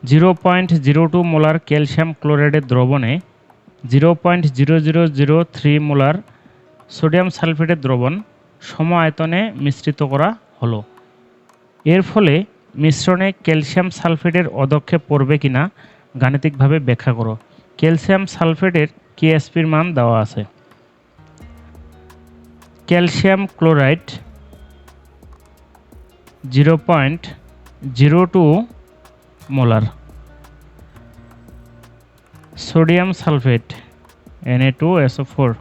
0.02 molar calcium ক্লোরাইডের দ্রবণে 0.0003 molar sodium সালফেটের দ্রবণ সম আয়তনে মিশ্রিত করা হলো। এর ফলে মিশ্রণে ক্যালসিয়াম সালফেটের অধক্ষেপ পড়বে কিনা গাণিতিকভাবে ব্যাখ্যা করো। ক্যালসিয়াম সালফেটের কেএসপির মান দেওয়া আছে। Calcium chloride 0.02 molar, sodium sulphate Na2SO4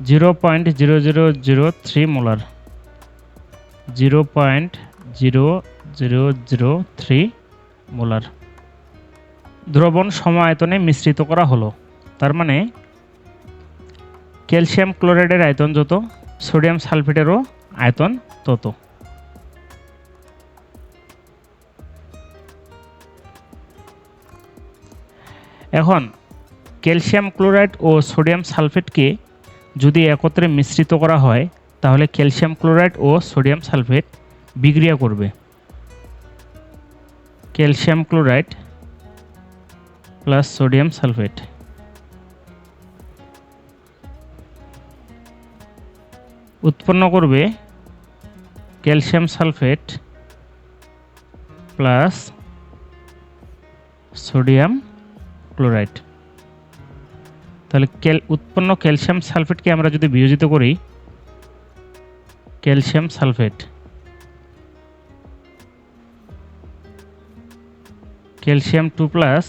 0.0003 molar, 0.0003 molar দ্রবণ সম আয়তনে মিশ্রিত করা হলো। তার মানে ক্যালসিয়াম ক্লোরাইডের আয়তন যত, সোডিয়াম সালফেটেরও আয়তন তত। এখন ক্যালসিয়াম ক্লোরাইড ও সোডিয়াম সালফেটকে যদি একত্রে মিশ্রিত করা হয় তাহলে ক্যালসিয়াম ক্লোরাইড ও সোডিয়াম সালফেট বিক্রিয়া করবে। Calcium chloride plus sodium sulphate উৎপন্ন করবে calcium sulphate plus sodium chloride. তাহলে উৎপন্ন ক্যালসিয়াম সালফেটকে আমরা যদি বিয়োজিত করি, calcium sulphate calcium 2 plus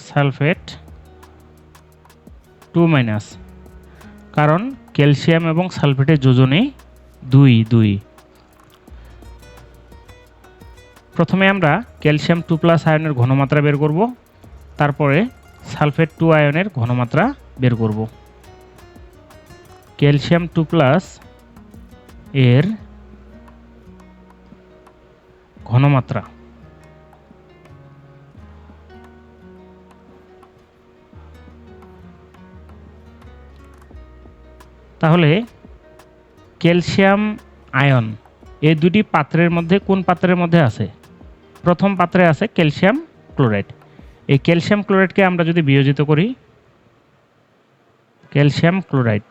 sulphate 2 minus, কারণ ক্যালসিয়াম এবং সালফেটের যোজনে 2। প্রথমে আমরা ক্যালসিয়াম 2 প্লাস আয়নের ঘনমাত্রা বের করব, তারপরে সালফেট 2 আয়নের ঘনমাত্রা বের করব। ক্যালসিয়াম 2 প্লাস এর ঘনমাত্রা তাহলে ক্যালসিয়াম আয়ন এই দুটি পাত্রের মধ্যে কোন পাত্রের মধ্যে আছে? প্রথম পাত্রে আছে ক্যালসিয়াম ক্লোরাইড। এই ক্যালসিয়াম ক্লোরাইডকে আমরা যদি বিয়োজিত করি, calcium chloride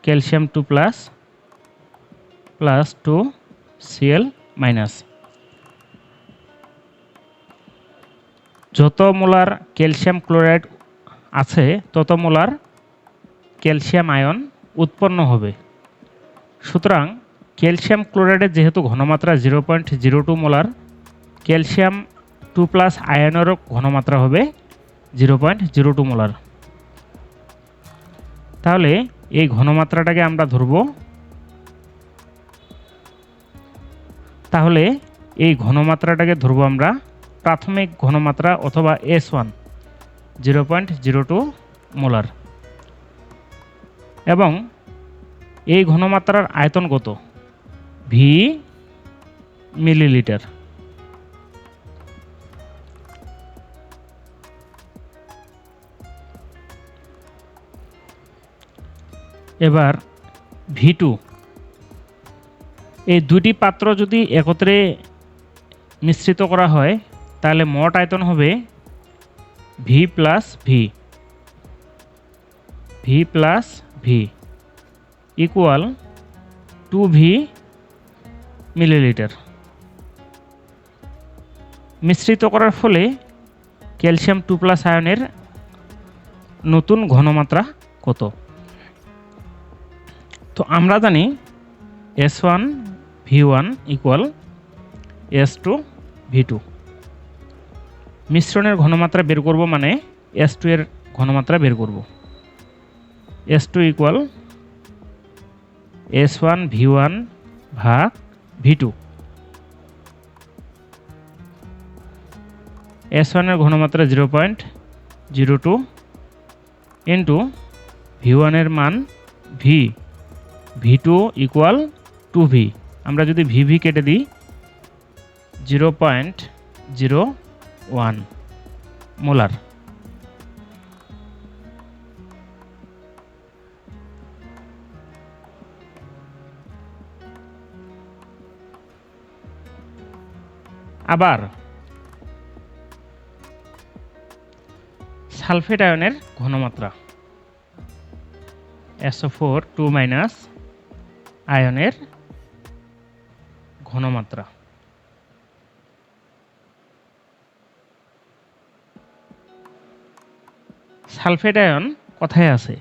calcium 2 plus 2 Cl minus, যত মোলার ক্যালসিয়াম ক্লোরাইড আছে তত মোলার ক্যালসিয়াম আয়ন উৎপন্ন হবে। সুতরাং ক্যালসিয়াম ক্লোরাইডের যেহেতু ঘনমাত্রা 0.02 মোলার, ক্যালসিয়াম 2 প্লাস আয়নেরও ঘনমাত্রা হবে 0.02 মোলার। তাহলে এই ঘনমাত্রাটাকে আমরা ধরব। আমরা প্রাথমিক ঘনমাত্রা অথবা S1 0.02 মোলার, এবং এই ঘনমাত্রার আয়তন কত? V millilitre. এবার V2, এই দুটি পাত্র যদি একত্রে মিশ্রিত করা হয় তাহলে মোট আয়তন হবে V plus V equal 2V millilitre. মিশ্রিত করার ফলে ক্যালসিয়াম 2 প্লাস আয়নের নতুন ঘনমাত্রা কত? তো আমরা জানি S1 V1 equal S2 V2। মিশ্রণের ঘনমাত্রা বের করব মানে S2 এর ঘনমাত্রা বের করব। S2 ইকুয়াল S1 V1 ভাগ V2। S1 এর ঘনমাত্রা 0.02 ইন্টু V1 এর মান V, V2 ইকুয়াল 2V। আমরা যদি VV কেটে দিই 0.01 মোলার। আবার সালফেট আয়নের ঘনমাত্রা SO4 2- আয়নের ঘনমাত্রা। সালফেট আয়ন কোথায় আছে?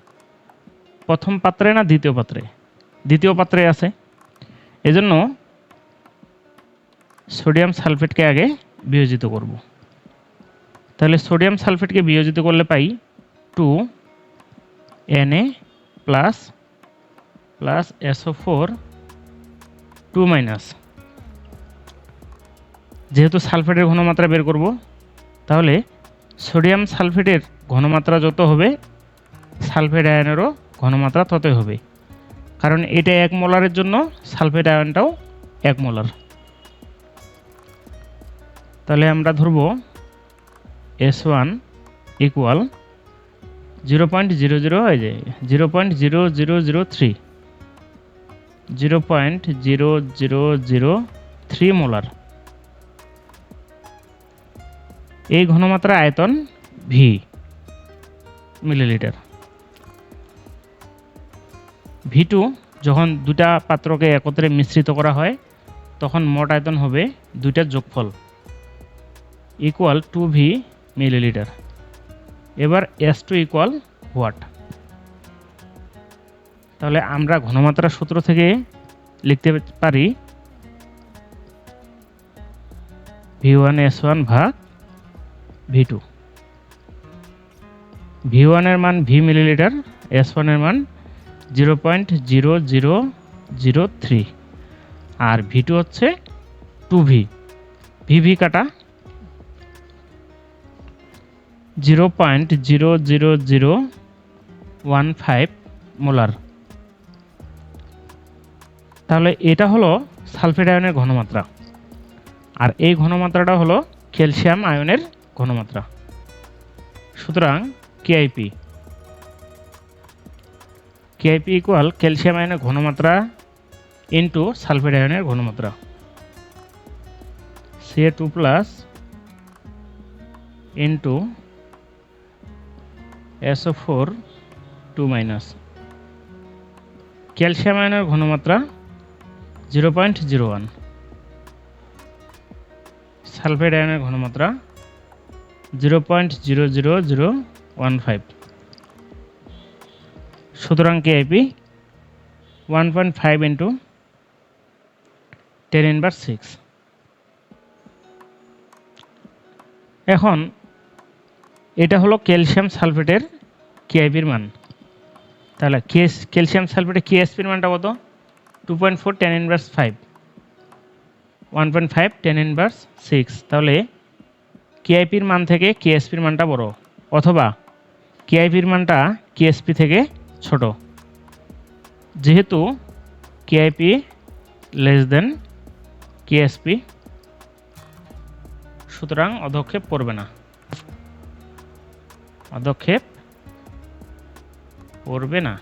প্রথম পাত্রে না দ্বিতীয় পাত্রে? দ্বিতীয় পাত্রে আছে। এজন্য সোডিয়াম সালফেটকে আগে বিয়োজিত করব। তাহলে সোডিয়াম সালফেটকে বিয়োজিত করলে পাই 2Na প্লাস SO4 2-। যেহেতু সালফেটের ঘনমাত্রা বের করব, তাহলে সোডিয়াম সালফেটের ঘনমাত্রা যত হবে সালফেট আয়নেরও ঘনমাত্রা ততই হবে, কারণ এটা 1 মোলারের জন্য সালফেট আয়নটাও 1 মোলার। তাহলে আমরা ধরব S1 ইকুয়াল 0.0003 0.0003 মোলার। এই ঘনমাত্রা আয়তন V মিলিলিটার। V2 যখন দুটা পাত্রকে একত্রে মিশ্রিত করা হয় তখন মোট আয়তন হবে দুইটার যোগফল ইকুয়াল 2V মিলিলিটার। এবার S2 ইকুয়াল হোয়াট? তাহলে আমরা ঘনমাত্রার সূত্র থেকে লিখতে পারি V1S1 ভাগ V2। V1 এর মান V মিলিলিটার, S1 এর মান 0.0003 আর V2 হচ্ছে 2V। VV কাটা 0.00015 মোলার। তাহলে এটা হলো সালফেট আয়নের ঘনমাত্রা, আর এই ঘনমাত্রাটা হলো ক্যালসিয়াম আয়নের ঘনমাত্রা। সুতরাং KIP ইকুয়াল ক্যালসিয়াম আয়নের ঘনমাত্রা ইন্টু সালফেট আয়নের ঘনমাত্রা Ca2 plus into SO4 2-। Calcium আয়নের ঘনমাত্রা 0.01, সালফেট আয়নের ঘনমাত্রা 0.00015। সুতরাং KIP 1.5 ইন্টু 10⁻⁶। এখন এটা হলো ক্যালসিয়াম সালফেটের KIP-র মান। তাহলে ক্যালসিয়াম সালফেটের KSP-র মানটা কত? 2.4 10⁻⁵, 1.5 10⁻⁶। তাহলে KIP-র মান থেকে KSP-র মানটা বড়, অথবা KIP-র মানটা KSP থেকে ছোট। যেহেতু KIP লেস দেন KSP, সুতরাং অধক্ষেপ পড়বে না। অধক্ষেপ পড়বে না।